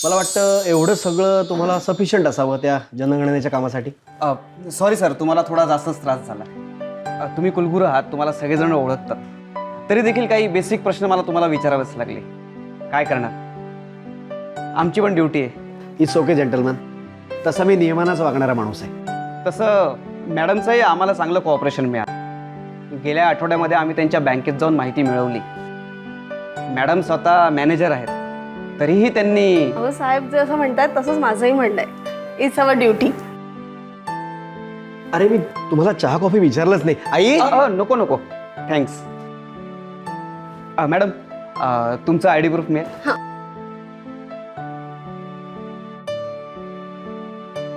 मला वाटतं एवढं सगळं तुम्हाला सफिशियंट असावं त्या जनगणनेच्या कामासाठी. सॉरी सर, तुम्हाला थोडा जास्तच त्रास झाला. तुम्ही कुलगुरू आहात, तुम्हाला सगळेजण ओळखतात. तरी देखील काही बेसिक प्रश्न मला तुम्हाला विचारावेच लागले. काय करणार, आमची पण ड्युटी आहे. It's okay gentleman. तसं मी नियमानच वागणारा माणूस आहे. तसं मॅडमचंही आम्हाला चांगलं कोऑपरेशन मिळालं. गेल्या आठवड्यामध्ये आम्ही त्यांच्या बँकेत जाऊन माहिती मिळवली. मॅडम स्वतः मॅनेजर आहेत, तरीही त्यांनी अहो साहेब जसं म्हणतात तसंच माझंही म्हणणं आहे. It's our duty. अरे मी तुम्हाला चहा कॉफी विचारलंच नाही. आई नको नको, थँक्स. मॅडम, तुमचं आय डी प्रूफ मिळेल?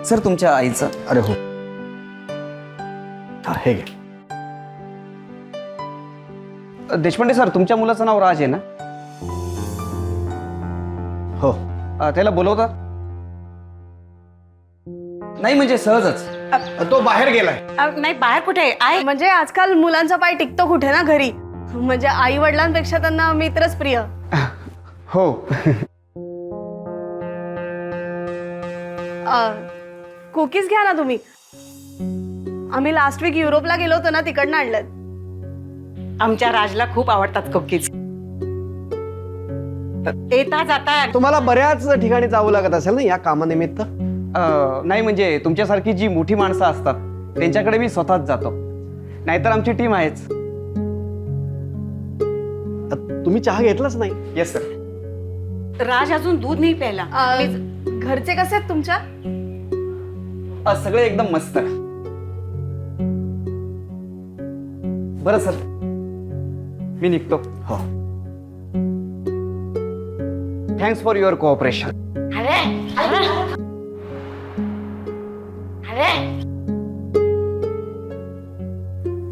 सर, तुमच्या आईचं. अरे हो, हा हे घे. देशपांडे सर, तुमच्या मुलाचं नाव राज आहे ना? हो. त्याला बोलवता? नाही म्हणजे सहजच. तो बाहेर गेलाय. नाही बाहेर कुठे आहे? म्हणजे आजकाल मुलांचा पाय टिकतो कुठे ना घरी. म्हणजे आई वडिलांपेक्षा त्यांना मित्रच प्रिय. हो. कुकीज घ्या ना तुम्ही. आम्ही लास्ट वीक युरोपला गेलो होतो ना, तिकडनं आणलं. आमच्या राजला खूप आवडतात कुकीज. येता जाता तुम्हाला बऱ्याच ठिकाणी जावं लागत असेल ना या कामानिमित्त? नाही म्हणजे तुमच्यासारखी जी मोठी माणसं असतात त्यांच्याकडे मी स्वतःच जातो, नाहीतर आमची टीम आहेच. तुम्ही चहा घेतलाच नाही? Yes sir. राज अजून दूध नाही प्यायला. घरचे कसे आहेत तुमच्या? सगळे एकदम मस्त. बरं सर, मी निघतो. हो. Thanks for your cooperation.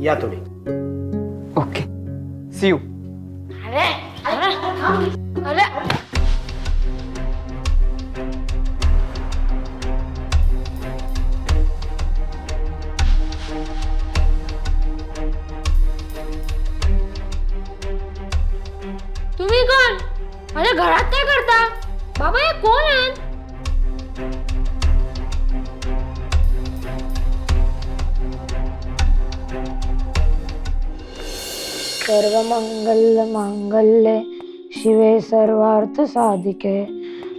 या तुम्ही. Okay, see you. तुम्ही कोण? माझ्या घरात काय करता? बाबा हे कोण आहेत? सर्वमंगल मांगल्ये शिवे सर्वार्थ साधिके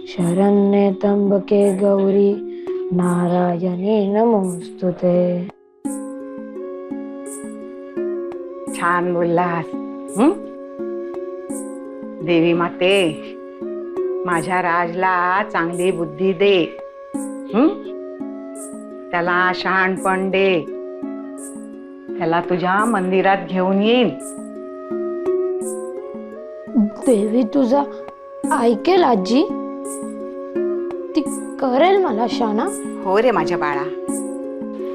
शरण्ये त्र्यंबके गौरी नारायणी नमोस्तुते. छान बोललास. देवी माते, माझ्या राजला चांगली बुद्धी दे. त्याला शहाणपण दे. त्याला तुझ्या मंदिरात घेऊन येईल. देवी तुझा ऐकेल आजी. ती करेल मला शाना. हो रे माझ्या बाळा,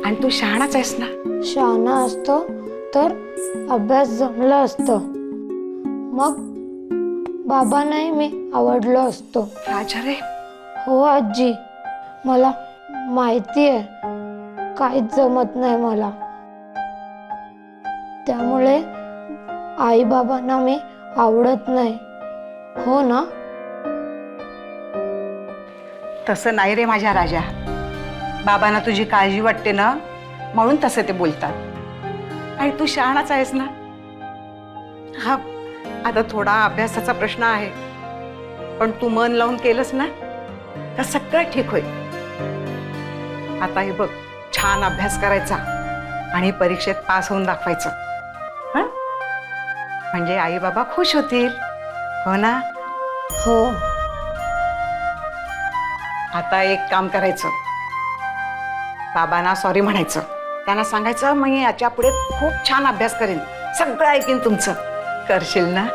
आणि तू शहाणाच आहेस ना. शाना असतो तर अभ्यास जमला असतं, मग बाबांनाही मी आवडलो असतो. राजा रे. हो आजी, मला माहिती आहे काहीच जमत नाही मला. त्यामुळे आई बाबांना मी आवडत नाही. हो ना? तसं नाही रे माझ्या राजा. बाबांना तुझी काळजी वाटते ना, म्हणून तसे ते बोलतात. आणि तू शहाणाच आहेस ना. हा आता थोडा अभ्यासाचा प्रश्न आहे, पण तू मन लावून केलंस ना तर सगळं ठीक होईल. आता हे बघ, छान अभ्यास करायचा आणि परीक्षेत पास होऊन दाखवायचं. हं? म्हणजे आई बाबा खुश होतील. हो ना? हो. आता एक काम करायचं, बाबांना सॉरी म्हणायचं. त्यांना सांगायचं मी याच्या पुढे खूप छान अभ्यास करेन, सगळं ऐकेन तुमचं. करशील ना?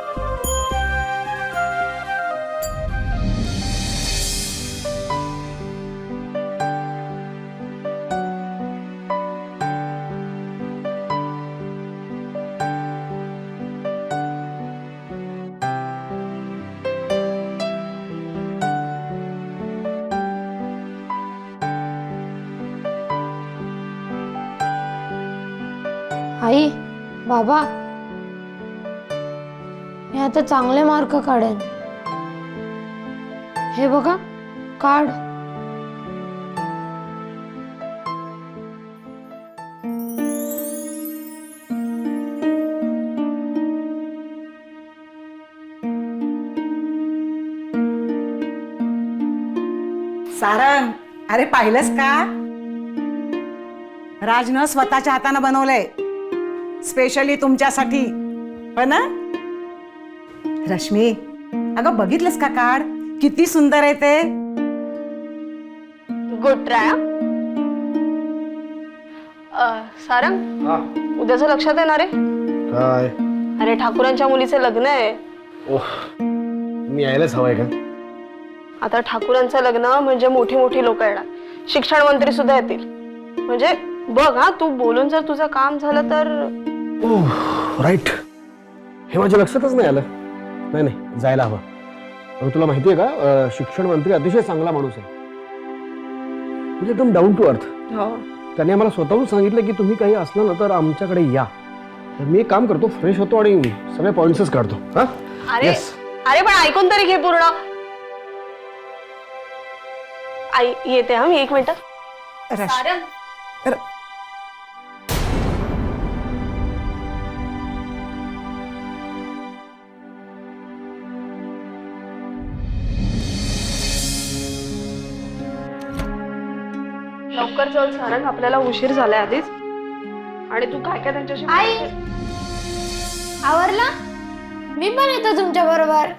आई, बाबा, मी आता चांगले मार्क काढेन. हे बघा, काढ. सारंग, अरे पाहिलंस का? राजनं स्वतःच्या हातानं बनवलंय स्पेशली तुमच्यासाठी. हो ना रश्मी? अगं बघितलंस का कार्ड? किती सुंदर आहे ते. Good try. सारंग, उद्याचं लक्षात येणार आहे? काय? अरे ठाकूरांच्या मुलीचे लग्न आहे. ओह, मी यायलाच हवंय का? आता ठाकूरांचं लग्न म्हणजे मोठी मोठी लोक येणार, शिक्षण मंत्री सुद्धा येतील. म्हणजे बघ हा, तू बोलून जर तुझं काम झालं तर. ओह राईट, हे माझ्या लक्षातच नाही आलं. नाही नाही, जायला हवं. अगं तुला माहिती आहे का, शिक्षण मंत्री अतिशय चांगला माणूस आहे, म्हणजे एकदम डाऊन टू अर्थ. त्याने आम्हाला स्वतःहून सांगितलं की तुम्ही काही असलं ना तर आमच्याकडे या. तर मी एक काम करतो, फ्रेश होतो आणि सगळे पॉइंट्सच काढतो. हा अरे अरे पण ऐकून तरी घे पूर्ण. आई येते हा मी, 1 मिनिट. सारंग, लवकर चल सारंग, आपल्याला उशीर झालाय आधीच. आणि तू काय काय त्यांच्याशी आई, आवरला? मी पण येतो तुमच्या बरोबर.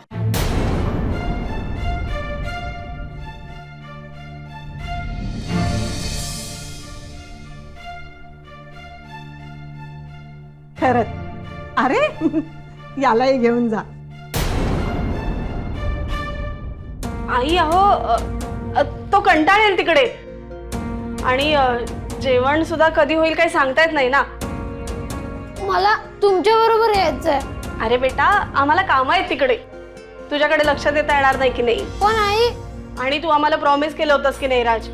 खरंच. अरे यालाही घेऊन जा. आई अहो, तो कंटाळेल तिकडे. आणि जेवण सुद्धा कधी होईल काही सांगता येत नाही ना. मला तुमच्या बरोबर यायचंय. अरे बेटा, आम्हाला काम आहेत तिकडे, तुझ्याकडे लक्ष देता येणार नाही की नाही. पण आई, आणि तू आम्हाला प्रॉमिस केलं होतंस की नाही राज,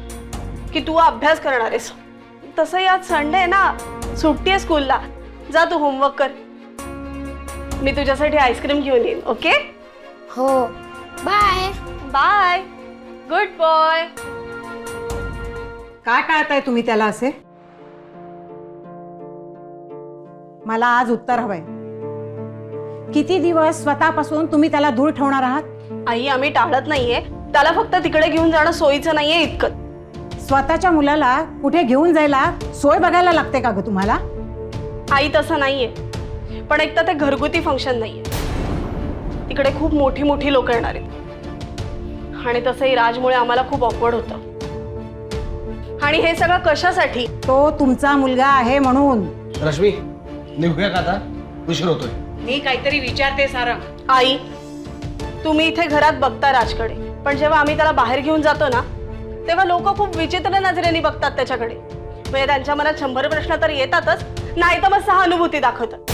की तू अभ्यास करणार आहेस. तसंही आज संडे आहे ना, सुट्टी आहे स्कूलला. जा तू होमवर्क कर, मी तुझ्यासाठी आईस्क्रीम घेऊन येईन. ओके? हो. बाय. बाय. Good boy. काय टाळताय तुम्ही त्याला असे? मला आज उत्तर हवंय. किती दिवस स्वतःपासून तुम्ही त्याला दूर ठेवणार आहात? आई, आम्ही टाळत नाहीये, त्याला फक्त तिकडे घेऊन जाणं सोयीचं नाहीये इतकं. स्वतःच्या मुलाला कुठे घेऊन जायला सोय बघायला लागते का ग तुम्हाला? आई तसं नाहीये, पण एक तर ते घरगुती फंक्शन नाहीये, तिकडे खूप मोठी मोठी लोक येणार आहेत. आणि तसंही राजमुळे आम्हाला खूप ऑकवर्ड होतं. आणि हे सगळं कशासाठी? तो तुमचा मुलगा आहे म्हणून. रश्मी, निघूया का आता? उशीर होतोय. मी काहीतरी विचारते सारंग. आई, तुम्ही इथे घरात बघता राजकडे, पण जेव्हा आम्ही त्याला बाहेर घेऊन जातो ना, तेव्हा लोक खूप विचित्र नजरेने बघतात त्याच्याकडे. म्हणजे त्यांच्या मनात 100 प्रश्न तर येतातच, नाही तर मग सहानुभूती दाखवतात.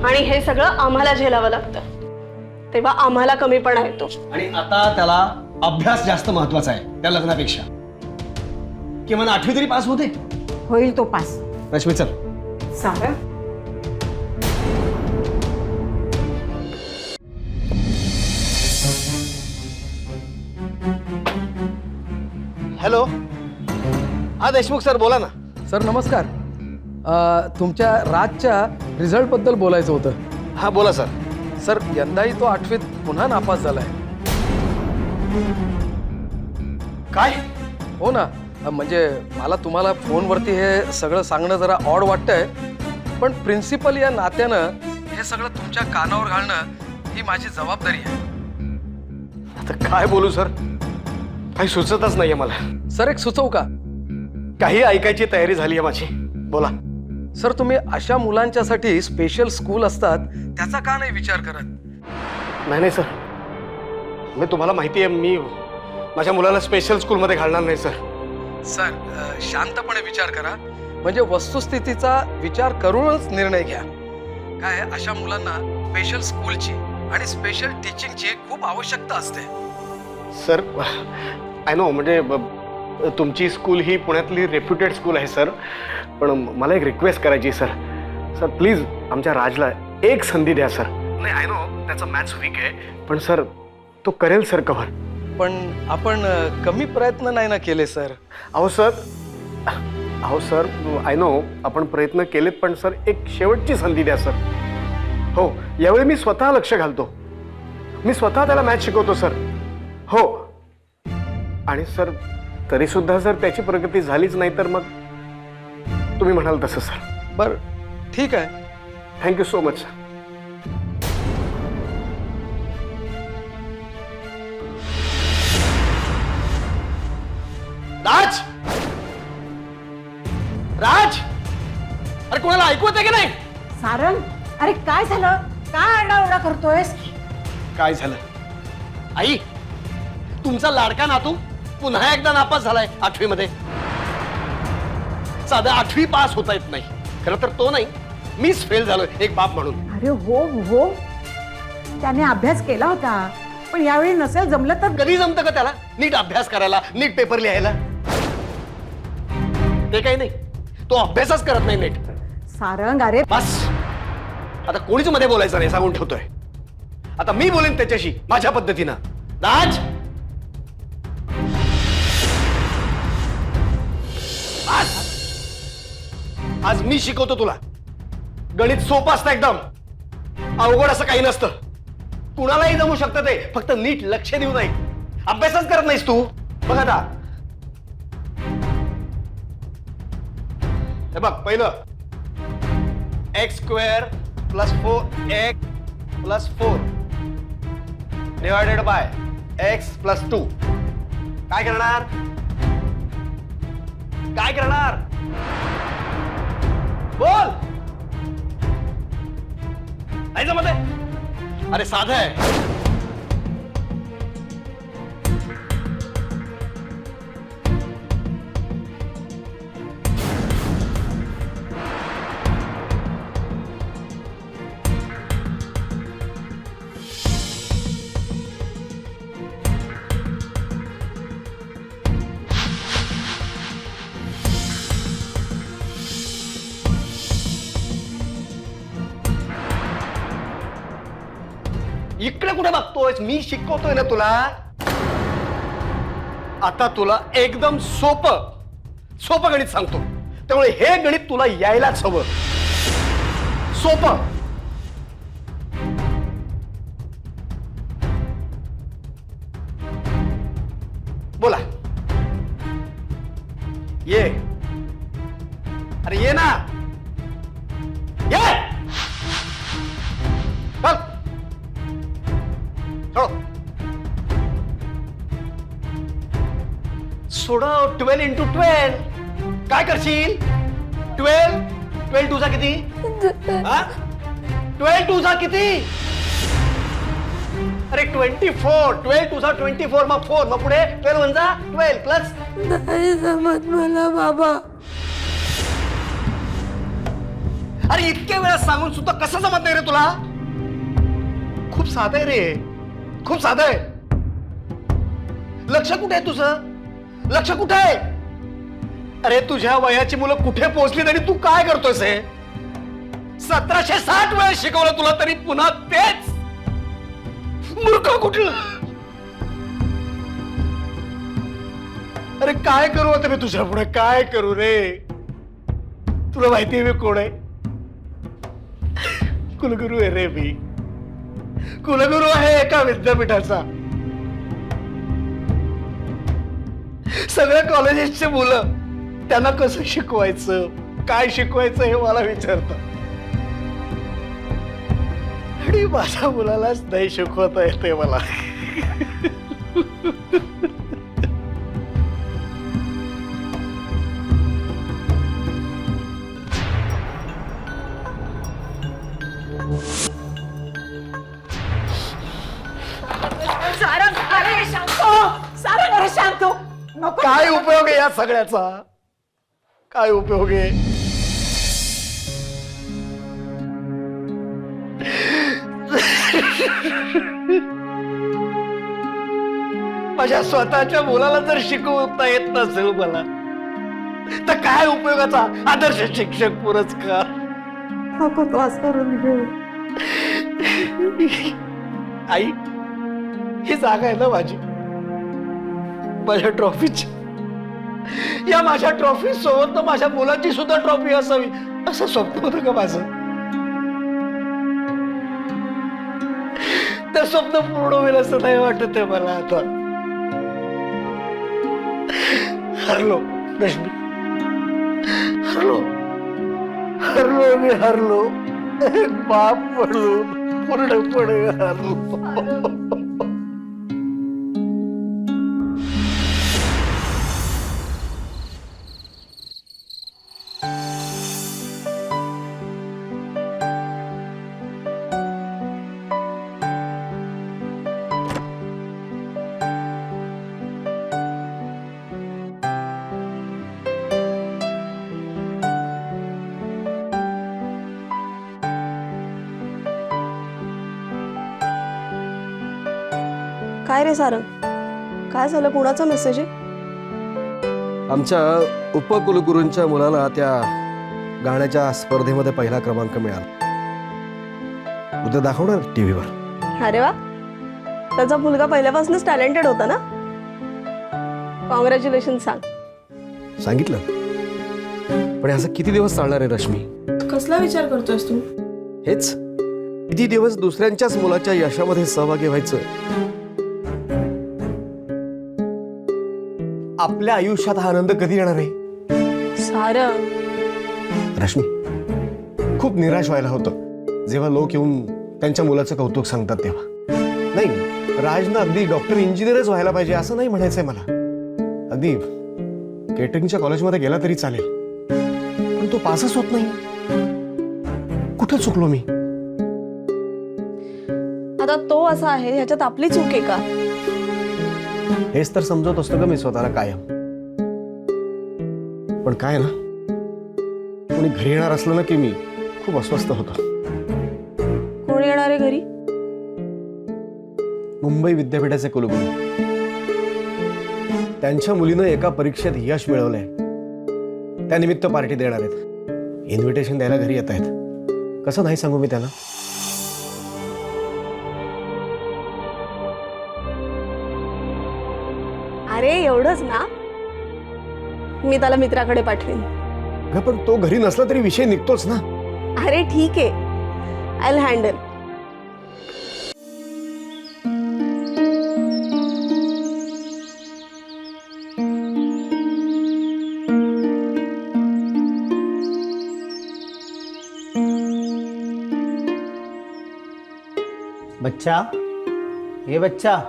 आणि हे सगळं आम्हाला झेलावं लागतं, तेव्हा आम्हाला कमीपणा येतो. आणि आता त्याला अभ्यास जास्त महत्वाचा आहे त्या लग्नापेक्षा. किमान 8वी तरी पास होते. होईल तो पास. रश्मी चल. सारंग, हॅलो, हा देशमुख सर, बोला ना. सर नमस्कार. तुमच्या राजच्या रिझल्टबद्दल बोलायचं होतं. हा बोला सर. सर यंदाही तो 8वीत पुन्हा नापास झालाय. काय? हो ना, म्हणजे मला तुम्हाला फोनवरती हे सगळं सांगणं जरा ऑड वाटतंय, पण प्रिन्सिपल या नात्यानं हे सगळं तुमच्या कानावर घालणं ही माझी जबाबदारी आहे. आता काय बोलू सर, काही सुचतच नाहीये मला. सर एक सुचवू का? काही ऐकायची तयारी झाली आहे माझी, बोला. सर तुम्ही अशा मुलांच्यासाठी स्पेशल स्कूल असतात त्याचा का नाही विचार करत? नाही सर, मी तुम्हाला माहिती आहे, मी माझ्या मुलाला स्पेशल स्कूलमध्ये घालणार नाही सर. सर शांतपणे विचार करा, म्हणजे वस्तुस्थितीचा विचार करूनच निर्णय घ्या. काय अशा मुलांना स्पेशल स्कूलची आणि स्पेशल टीचिंगची खूप आवश्यकता असते. सर आय नो, म्हणजे तुमची स्कूल ही पुण्यातली रेप्युटेड स्कूल आहे सर, पण मला एक रिक्वेस्ट करायची सर. सर प्लीज आमच्या राजला एक संधी द्या सर. नाही आय नो त्याचा मॅथ्स वीक आहे, पण सर तो करेल सर कव्हर. पण आपण कमी प्रयत्न नाही ना केले सर. अहो सर आय नो आपण प्रयत्न केलेत, पण सर एक शेवटची संधी द्या सर. हो, यावेळी मी स्वतः लक्ष घालतो. मी स्वतः त्याला मॅच शिकवतो सर. हो, आणि सर तरी सुद्धा जर त्याची प्रगती झालीच नाही तर मग तुम्ही म्हणाल तसं सर. बर, ठीक आहे. Thank you so much sir. Raj, Raj, अरे कोणाला ऐकू येते की नाही? सारंग, अरे काय झालं? काय आरडाओरडा करतोयस? काय झालं आई? तुमचा लाडका नातू पुन्हा एकदा नापास झालाय 8वी मध्ये. साधा 8वी पास होता येत नाही. खरं तर तो नाही, मीच फेल झालोय एक बाप म्हणून. अरे हो, त्याने अभ्यास केला होता, पण यावेळी नसेल जमलं तर. कधी जमतं का त्याला नीट अभ्यास करायला, नीट पेपर लिहायला? ते काही नाही, तो अभ्यासच करत नाही नीट. सारंग, अरे बस, आता कोणीच मध्ये बोलायचं नाही सांगून ठेवतोय. आता मी बोलेन त्याच्याशी माझ्या पद्धतीनं. राज, आज मी शिकवतो तुला. गणित सोपं असतं एकदम, अवघड असं काही नसतं. कुणालाही जमू शकतं ते, फक्त नीट लक्ष देऊ नाही. अभ्यासच करत नाहीस तू. बघ आता, हे बघ, पहिलं x² + 4x + 4 divided by x + 2. काय करणार? काय करणार? बोल. नाही जमत आहे? अरे साधं आहे. इकडे कुठे बघतोयस? मी शिकवतोय ना तुला. आता तुला एकदम सोपं गणित सांगतो. त्यामुळे हे गणित तुला यायलाच हवं. सोपं. बोला. ये. अरे ये ना. ये. चल. सोडव. 12 × 12 काय करशील? 12 तुझा किती? 12 तुझा किती? अरे 24. 12 तुझा 24, मग 4, मग पुढे 12 × 12 प्लस. नाही जमत मला बाबा. अरे इतक्या वेळा सांगून सुद्धा कसं जमत नाही रे तुला? खूप साधं आहे रे, खूप साधं आहे. लक्ष कुठे आहे तुझं? लक्ष कुठे आहे? अरे तुझ्या वयाची मुलं कुठे पोहोचली आणि तू काय करतोयस हे? 1760 वेळा शिकवलं तुला तरी पुन्हा तेच. मूर्ख कुठलं? अरे काय करू आता मी तुझ्या पुढे? काय करू रे? तुला माहितीये मी कोण आहे? कुलगुरू आहे रे मी. कुलगुरू आहे एका विद्यापीठाचा. सगळ्या कॉलेजेसचे मुलं त्यांना कसं शिकवायचं, काय शिकवायचं हे मला विचारतात. आणि माझ्या मुलालाच नाही शिकवता येते मला. सारंग, अरे शांत हो. नको. काय उपयोग आहे या सगळ्याचा? काय उपयोग आहे? माझ्या स्वतःच्या मुलाला जर शिकवता येत नसेल मला, तर काय उपयोगाचा आदर्श शिक्षक पुरस्कार? नको त्रास करून घेऊ. आई, ही जागा आहे ना माझी. माझ्या ट्रॉफीची, या माझ्या ट्रॉफी सोबत तर माझ्या मुलाची सुद्धा ट्रॉफी असावी असं स्वप्न होतं का माझं? ते स्वप्न पूर्ण होईल असं नाही वाटत आहे मला आता. हरलो रश्मी, हरलो हरलो मी, हरलो. एक बाप म्हणून पूर्णपणे हरलो. काय रे सारंग, काय झालं? कुणाचा मेसेज आहे? आमच्या उपकुलगुरूंच्या मुलाला त्या गाण्याच्या स्पर्धेमध्ये पहिला क्रमांक मिळाला. उद्या दाखवणार टीव्हीवर. अरे वा, त्याचा मुलगा पहिल्यापासूनच टॅलेंटेड होता ना. कॉंग्रॅच्युलेशन सांग. सांगितलं, पण असं किती दिवस चालणार आहे रश्मी? कसला विचार करतोयस तू? हेच, किती दिवस दुसऱ्यांच्याच मुलाच्या यशामध्ये सहभागी व्हायचं? आपल्या आयुष्यात हा आनंद कधी येणार आहे? सारंग, रश्मी, खूप निराश व्हायला होतं जेव्हा लोक येऊन त्यांच्या मुलाचं कौतुक सांगतात तेव्हा. नाही, राजनं अगदी डॉक्टर इंजिनियरच व्हायला पाहिजे असं नाही म्हणायचंय मला. अगदी केटरिंगच्या कॉलेजमध्ये गेला तरी चालेल, पण तो पासच होत नाही. कुठे चुकलो मी? आता तो असा आहे ह्याच्यात आपली चूक आहे का? हेच तर समजत असतो का मी स्वतःला कायम. पण काय ना, कोणी घरी येणार असलं ना की मी खूप अस्वस्थ होतो. कोण येणार आहे घरी? मुंबई विद्यापीठाचे कुलगुरू. त्यांच्या मुलीनं एका परीक्षेत यश मिळवलंय, त्यानिमित्त पार्टी देणार आहेत. इन्व्हिटेशन द्यायला घरी येत आहेत. कसं नाही सांगू मी त्यांना? अरे एवढंच ना, मी त्याला मित्राकडे पाठवीन. पण तो घरी नसला तरी विषय निघतोच ना. अरे ठीक आहे, आय विल हँडल. बच्चा, ये बच्चा,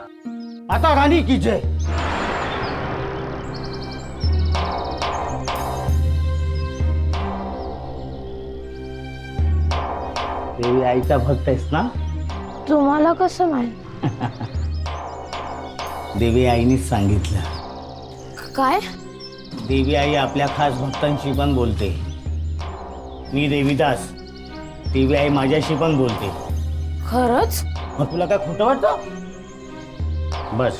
माता रानी की जय. देवी आईचा भक्त आहेस ना? तुम्हाला कसं माहित? देवी आईनीच सांगितलं. काय? देवी आई आपल्या खास भक्तांशी पण बोलते. मी देवीदास, देवी आई माझ्याशी पण बोलते. खरंच? मग तुला काय खोटं वाटतं? बस.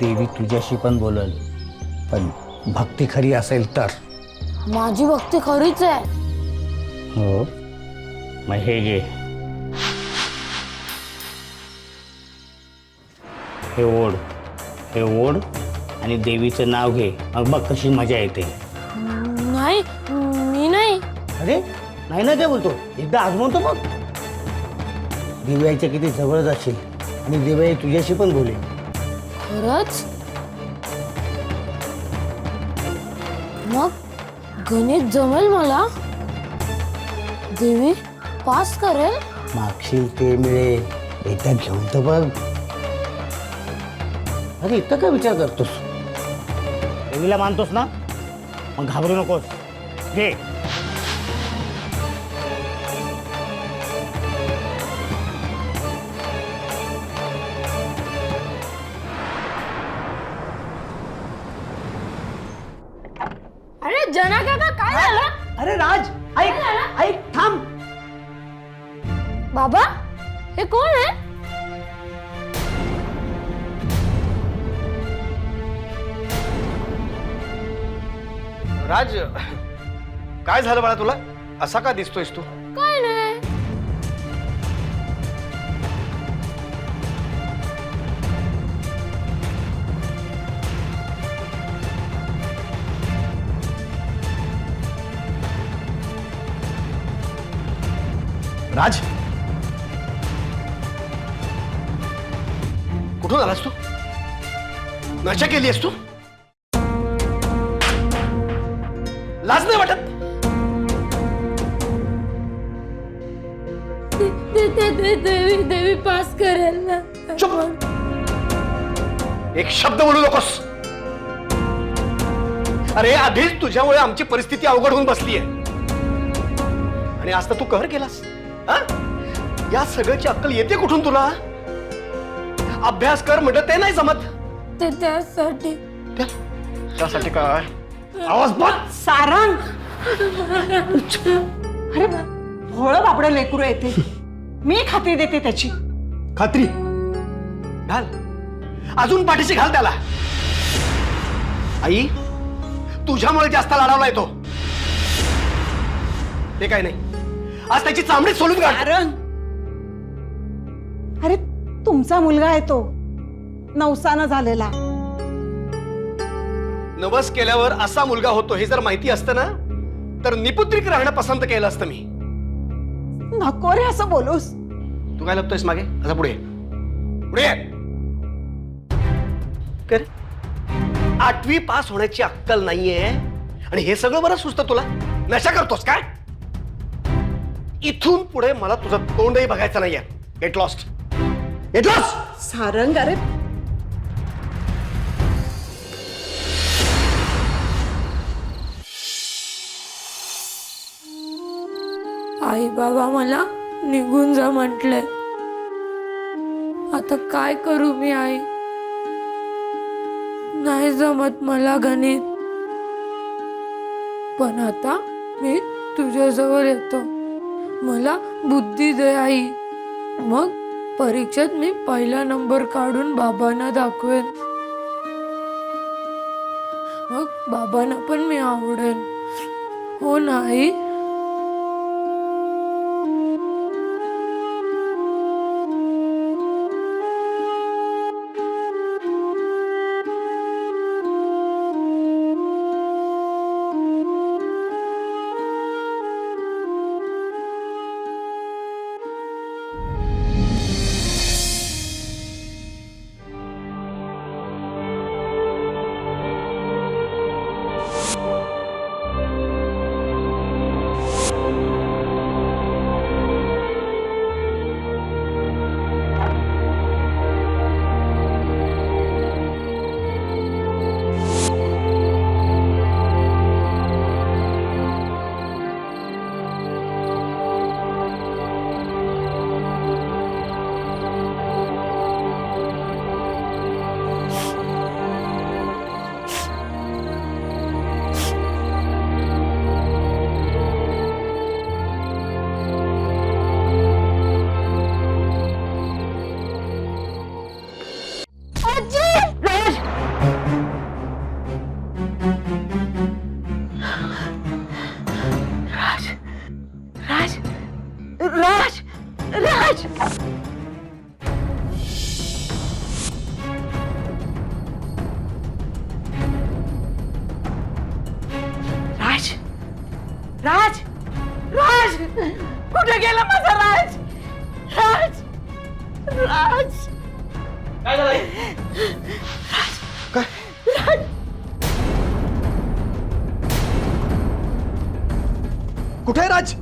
देवी तुझ्याशी पण बोलल, पण भक्ती खरी असेल तर. माझी भक्ती खरीच आहे. हो, मग हे घे. हे ओढ, हे ओढ आणि देवीचं नाव घे. मग बघ कशी मजा येते. नाही, मी नाही. अरे नाही ना, काय बोलतो? एकदा आजमावतो बघ. देवीआईच्या किती जवळ जाशील आणि देवीआई तुझ्याशी पण बोलेल. खरंच? मग गणित जमेल मला? देवी पास करेल? मागशील ते मिळेल. एकदा घेऊन तर बघ. अरे इतकं काय विचार करतोस? देवीला मानतोस ना, मग घाबरू नकोस. घे. अरे जना काका, काय झालं? अरे राज, ऐक ऐक, थांब. बाबा, हे कोण आहे? राज, काय झालं बाळा तुला? असा का दिसतोयस तू? काय नाही. राज, कुठून आलास तू? नशा केली आहेस तू? लाज नाही वाटत? देवी पास करेल ना. चुप, एक शब्द बोलू नकोस. अरे आधीच तुझ्यामुळे आमची परिस्थिती अवघड होऊन बसली आहे आणि आज तर तू कहर केलास. हा? या सगळ्याची अक्कल येते कुठून तुला? अभ्यास कर म्हटलं ते नाही जमत. त्यासाठी त्यासाठी काय? आवाज बंद. सारंग, अरे भोळं बापडं लेकरू येते. मी खात्री देते त्याची. खात्री घाल, अजून पाठीशी घाल त्याला. आई, तुझ्यामुळे जास्त लाडावलाय तो. ते काय नाही, आज त्याची चामडी सोडून काढ. सारंग, अरे तुमचा मुलगा आहे तो, नवसानं झालेला. नवस केल्यावर असा मुलगा होतो हे जर माहिती असतं ना तर निपुत्रिक राहणं पसंत केलं असतं मी. नको रे असं बोलूस. तू काय लपतोयस मागे? असं पुढे ये. पुढे ये. कर. 8वी पास होण्याची अक्कल नाहीये आणि हे सगळं बरं सुचतं तुला? नशा करतोस काय? इथून पुढे मला तुझं तोंडही बघायचं नाहीये. Get lost. Get lost. Sarang, अरे आई बाबा मला निघून जा म्हटले. आता काय करू मी आई? नाही जमत मला गणित. पण आता मी तुझ्याजवळ येतो. मला बुद्धी दे आई. मग परीक्षेत मी पहिला नंबर काढून बाबांना दाखवेन. मग बाबांना पण मी आवडेन. हो ना आई? राज, राज, कुठे गेला माझा राज? राज, राज, काय झालं? कुठे आहे राज?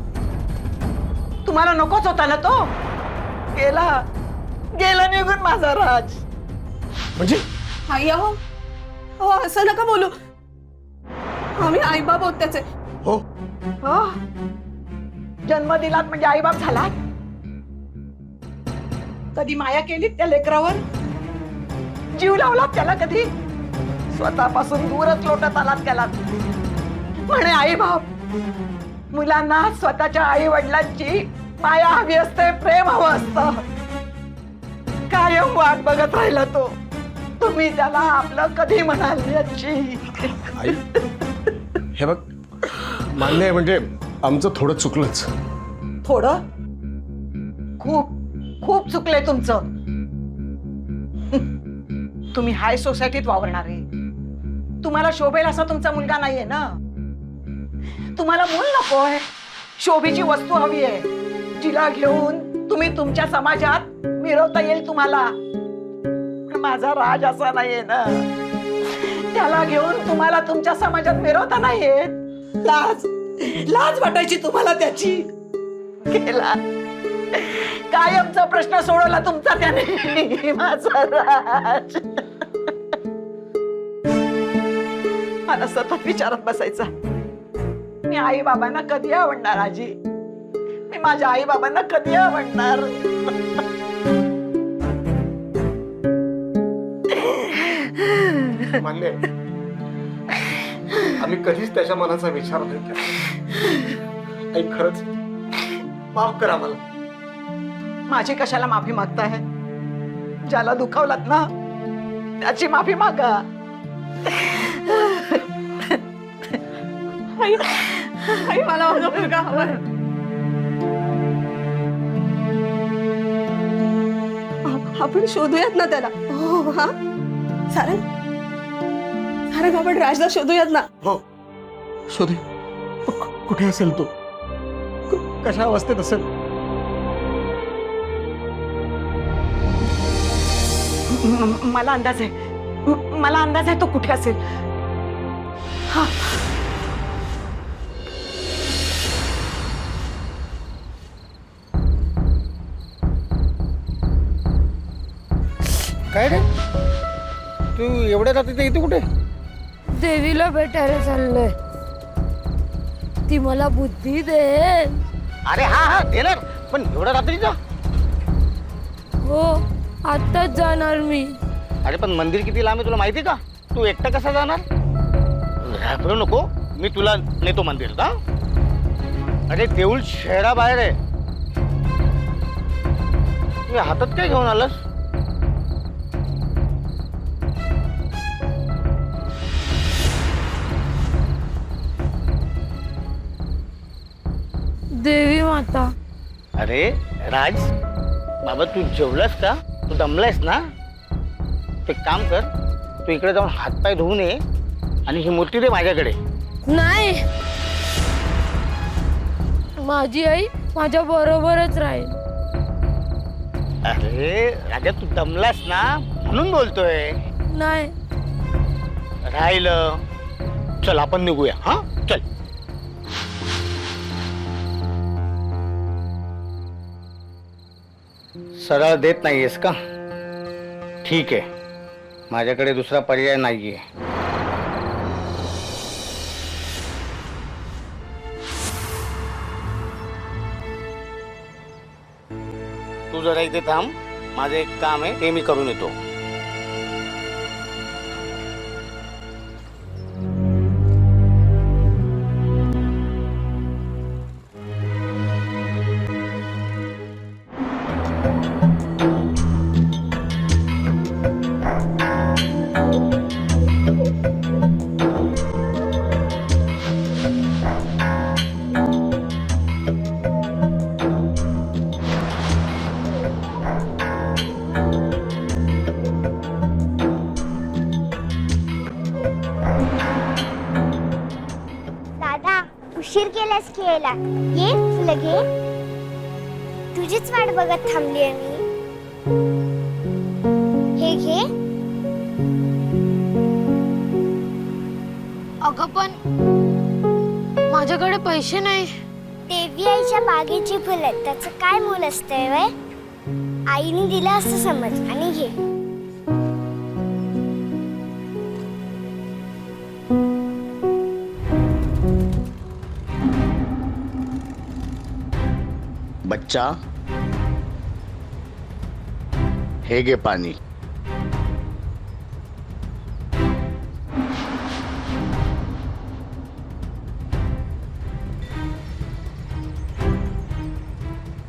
तुम्हाला नकोच होता ना तो? गेला, गेला निघून माझा राज. म्हणजे आई अहो, हो असं नका बोलू. आम्ही आई बाप होत त्याचे. हो, हो, जन्म दिलात म्हणजे आईबाप झालात. कधी माया केलीत त्या लेकरावर? जीव लावलात त्याला कधी? स्वतःपासून दूरच लोटत आलात त्याला. म्हणे आई बाप. मुलांना स्वतःच्या आई वडिलांची माया हवी असते, प्रेम हवं असतं. कायम वाट बघत राहिला तो. तुम्ही त्याला आपलं कधी म्हणाल याची? आई, हे बघ, मान्य आहे, म्हणजे आमचं थोडं चुकलंच. थोडं? खूप खूप चुकलंय तुमचं. तुम्ही हाय सोसायटीत वावरणारे. तुम्हाला शोभेल असा तुमचा मुलगा नाहीये ना. तुम्हाला मूल नकोय, शोभेची वस्तू हवी आहे. जिला घेऊन तुम्ही तुमच्या समाजात मिरवता येईल तुम्हाला, पण माझा राज असा नाहीये ना. त्याला घेऊन तुम्हाला तुमच्या समाजात मिरवता नाही येत. लाज लाज वाटायची तुम्हाला त्याची. गेला कायमचा प्रश्न सोडवला तुमचा त्याने. माझा राज मला सतत विचारत बसायचा, मी आई बाबांना कधी आवडणार आजी, मी माझ्या आई बाबांना कधी आवडणार. मान्य आहे. आम्ही कधीच त्याच्या मनाचा विचार नाही केला. आई खरंच माफ करा मला. माझी कशाला माफी मागताय? ज्याला दुखावलात ना त्याची माफी मागा. आई आई मला माझा मुलगा हवाय. आपण शोधूयात ना त्याला. हो हा सारंग सारंग आपण राजला शोधूयात ना. हो शोधे. कुठे असेल तो? कशा अवस्थेत असेल? मला अंदाज आहे, मला अंदाज आहे तो कुठे असेल. हा काय रे तू एवढ्या रात्री इथे कुठे? देवीला भेटायला चाललोय. ती मला बुद्धी दे. अरे हा हा देणार, पण एवढ्या रात्रीचा? हो आत्ताच जाणार मी. अरे पण मंदिर किती लांब आहे तुला माहिती का? तू एकटा कसा जाणार? घाबरू नको, मी तुला नेतो मंदिर का? अरे देऊळ शहराबाहेर आहे. तू हातात काय घेऊन आलास? देवी माता. अरे राज बाबा तू जेवलास का? तू दमलायस ना? ते काम कर, तू इकडे जाऊन हातपाय धुवून ये आणि ही मूर्ती दे माझ्याकडे. नाही, माझी आई माझ्या बरोबरच राहील. अरे राजा तू दमलास ना म्हणून बोलतोय. नाही, राहिलं. चल आपण निघूया. हा चल. सरळ देत नाहीयेस का? ठीक आहे, माझ्याकडे दुसरा पर्याय नाहीये. तू जरा इथे थांब, माझं एक काम आहे ते मी करून येतो. दादा उशीर केलास की यायला. ये फुलं घे. तुझीच वाट बघत थांबली आहे मी. हे घे. अगं पण माझ्याकडे पैसे नाही. देवी आईच्या बागेची फुलं, त्याचं काय मोल असतंय वय? आईने दिलं असं समज आणि घे. बच्चा हे घे पाणी.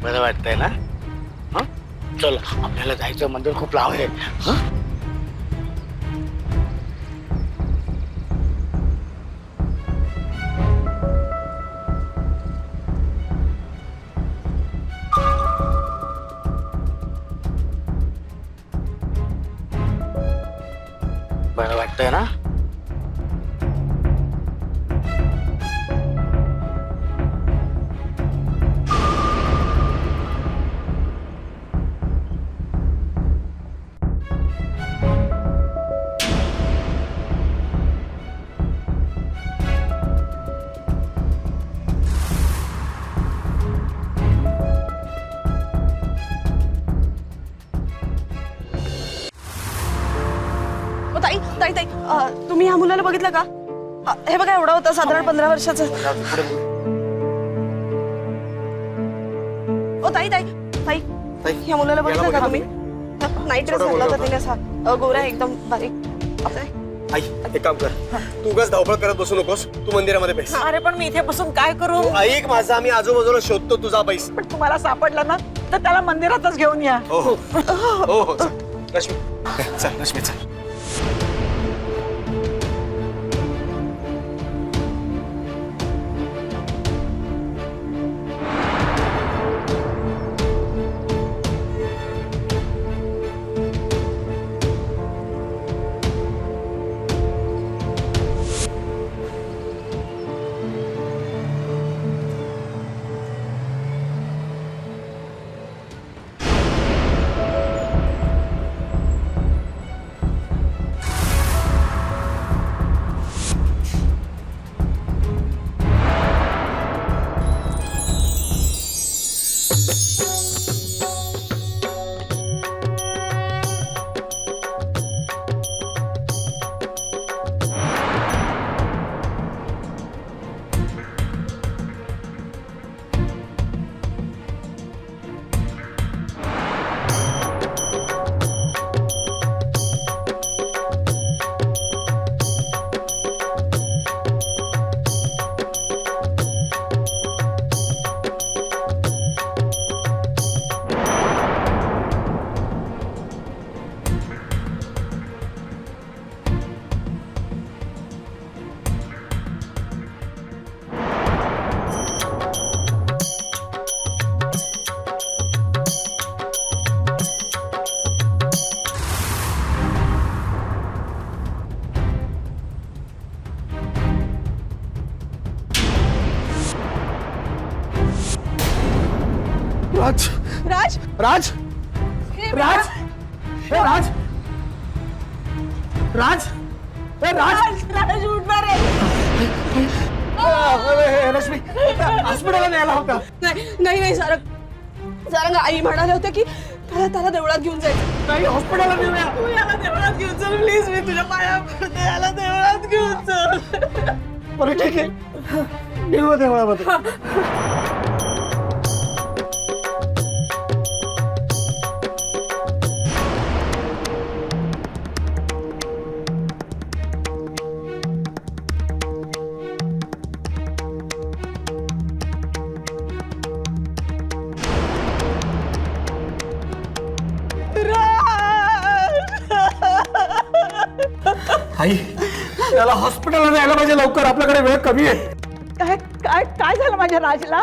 बरं वाटतंय ना? हा चल आपल्याला जायचं, मंदिर खूप लांब आहे. हा बरं वाटतंय ना? तुम्ही ह्या मुलाला बघितलं का? हे बघा एवढा होता साधारण 15 वर्षाचं. ओ ताई ताई ताई ह्या मुलाला बघितलं का तुम्ही? नाईट ड्रेस घातला होता तिने असा गोरा एकदम बारीक. आई एक काम कर, तू उगाच धावपळ करत बसू नकोस, तू मंदिरामध्ये बैस. अरे पण मी इथे बसून काय करू? तू ऐक माझा, आम्ही आजूबाजूला शोधतो, तुझा बैस. पण तुम्हाला सापडला ना तर त्याला मंदिरातच घेऊन या. हो हो हो हो चल. रश्मी चल, रश्मी चल. राज राज राज राज हे राज राज हे राज राज उठणार रश्मी हॉस्पिटलला न्यायला होता. नाही सारंग आई म्हणाले होते की त्याला देवळात घेऊन जायचं. नाही हॉस्पिटलला नेऊया. तू याला देवळात घेऊन चल प्लीज, मी तुझ्या पाया पडते, याला देवळात घेऊन चल. बरं ठीक आहे, नेऊ देवळामध्ये. आई त्याला हॉस्पिटलला न्यायला पाहिजे लवकर, आपल्याकडे वेळ कमी आहे. काय काय काय झालं माझ्या राजला?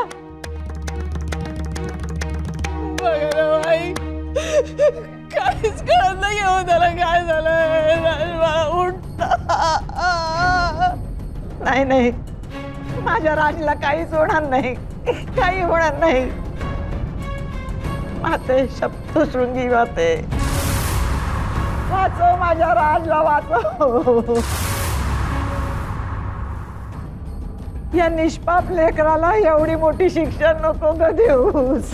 आई काहीच कळत नाही हो त्याला काय झालं. नाही नाही, माझ्या राजला काहीच होणार नाही, काही होणार नाही. माते सप्तशृंगी माते, वाचव माझ्या राजला, वाचव. या निष्पाप लेकराला एवढी मोठी शिक्षा नको ग देऊस,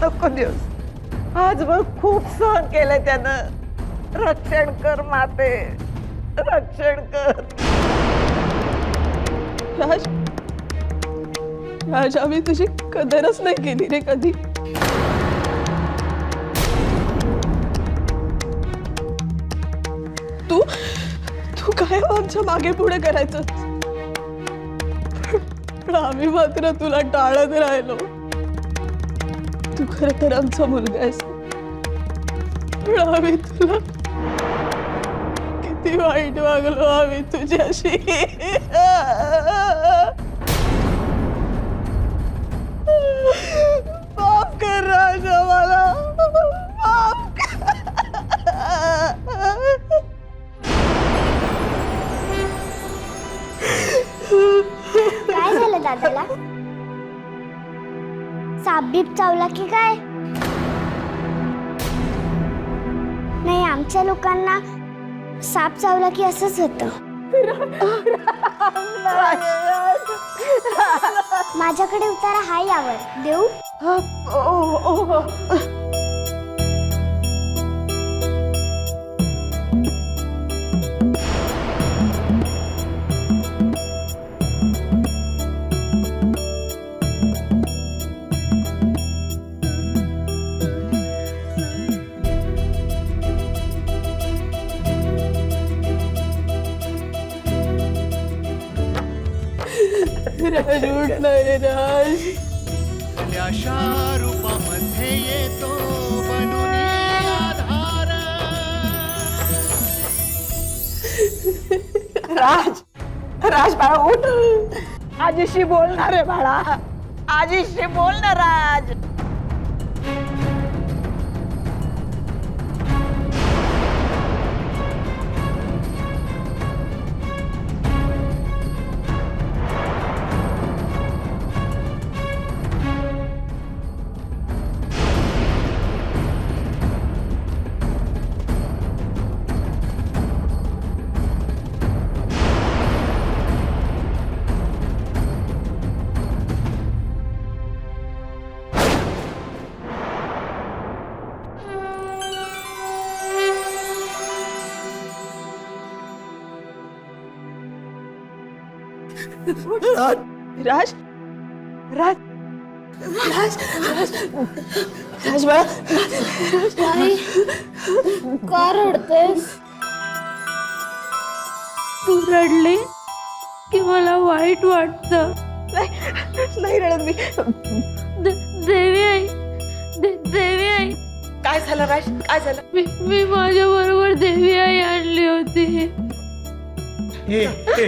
नको देऊस. आजवर खूप सहन केलंय त्यानं. रक्षण कर माते, रक्षण कर. राज आम्ही तुझी कदरच नाही केली रे कधी. तू काय आमच्या मागे पुढे करायचं, पण आम्ही मात्र तुला टाळत राहिलो. तू खरं तर आमचा मुलगा आहेस, पण आम्ही तुला किती वाईट वागलो आम्ही तुझ्याशी. माफ कर राजा मला, माफ कर. काय झालं दादाला? साप बीप चावला की काय? नाही, आमच्या लोकांना साप चावला की असंच होतं. माझ्याकडे उतारा हा यावर देऊ. राज उठ ना रे राज. अशा रूपामध्ये येतो बनून आधार. राज राज बाळा उठ. आजीशी बोलणार आहे बाळा. आजीशी बोल ना राज. राज राज राज राज राज बाळा. आई का रडतेस? तू रडली की मला वाईट वाटतं. नाही रडत मी. देवी आई, देवी आई, काय झालं राज? काय झालं? मी माझ्या बरोबर देवी आई आणली होती. हे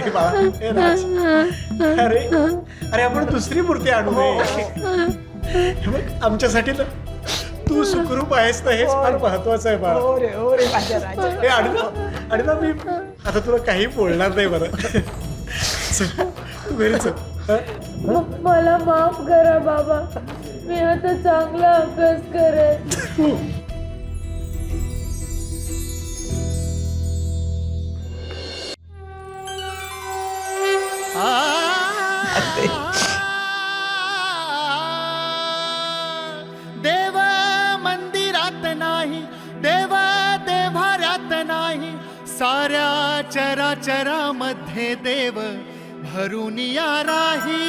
बाळा, हे राज. अरे अरे आपण दुसरी मूर्ती आणू नये. हे बघ, आमच्यासाठी ना तू सुखरूप आहेस ना, हेच फार महत्वाचं आहे बाळा. हो रे माझ्या राजा. हे आणि ना मी आता तुला काही बोलणार नाही बरं. चल, तू घरी चल. हं? मला माफ करा बाबा. मी आता चांगला अभ्यास करेन. देव मंदिरात नाही, देव देव्हाऱ्यात नाही, साऱ्या चराचरामध्ये देव भरून या राही.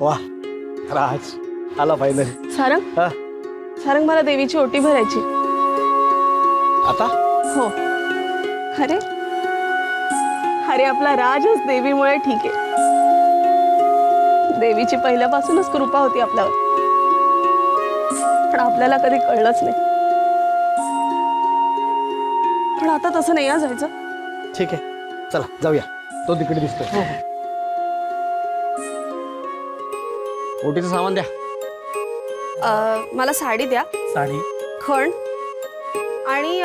वा राज आला फायनल. सारंग हा सारंग मला देवीची ओटी भरायची. आता हो. अरे अरे आपला राजच देवीमुळे ठीक आहे. देवीची पहिल्यापासूनच कृपा होती आपल्यावर, पण आपल्याला कधी कळलंच नाही. पण आता तसं नाही जायचं. ठीक आहे, चला जाऊया. तो तिकडे दिसतोय. ओटीचं सामान द्या. मला साडी द्या, साडी खण आणि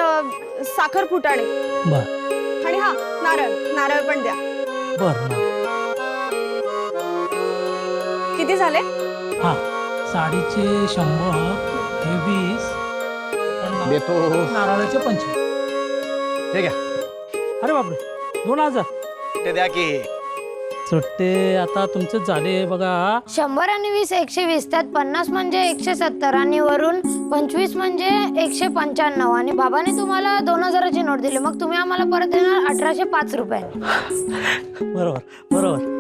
साखर फुटाणे बर आणि हा नारळ नारळ पण द्या. बर किती झाले? हा साडीचे 100, हे 20, देतो. नारळाचे 25. हे घ्या. अरे बापरे 2000. ते द्या की. सुट्टे आता तुमचे झाले बघा. 100 आणि 20 120. त्यात 50 म्हणजे 170 आणि वरून 25 म्हणजे 195. आणि बाबाने तुम्हाला 2000ची नोट दिली, मग तुम्ही आम्हाला परत देणार 1805 रुपये. बरोबर बरोबर.